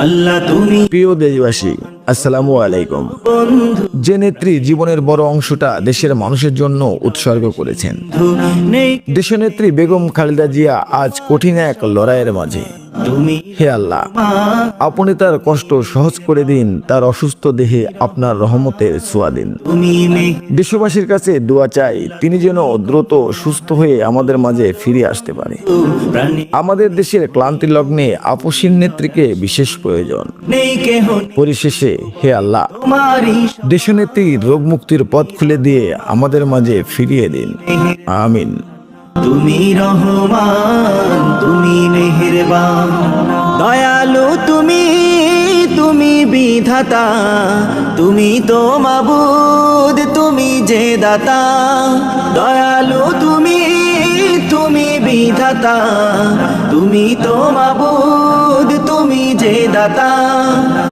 আল্লাহ তুমি প্রিয় দেশবাসী, আসসালামু আলাইকুম। যে নেত্রী জীবনের বড় অংশটা দেশের মানুষের জন্য উৎসর্গ করেছেন, নেই দেশনেত্রী বেগম খালেদা জিয়া আজ কঠিন এক লড়াইয়ের মাঝে। তুমি হে আল্লাহ, আপনি তার কষ্ট সহজ করে দিন, তার অসুস্থ দেহে আপনার রহমতের ছোঁয়া দিন। তুমি দেশবাসীর কাছে দোয়া চাই, তিনি যেন দ্রুত সুস্থ হয়ে আমাদের মাঝে ফিরে আসতে পারে। প্রাণী আমাদের দেশের ক্লান্তি লগ্নে আপসীন নেত্রীকে বিশেষ প্রয়োজন। নেই কেহ পরিশেষে হে আল্লাহ, তোমারই দেশনেত্রীর রোগ মুক্তির পথ খুলে দিয়ে আমাদের মাঝে ফিরিয়ে দিন। আমিন। তুমি রহমান, তুমি মেহেরবান, দয়ালু তুমি, তুমি বিধাতা, তুমি তো মাবুদ, তুমি যে দাতা। দয়ালু তুমি, তুমি বিধাতা, তুমি তো মাবুদ, তুমি যে দাতা।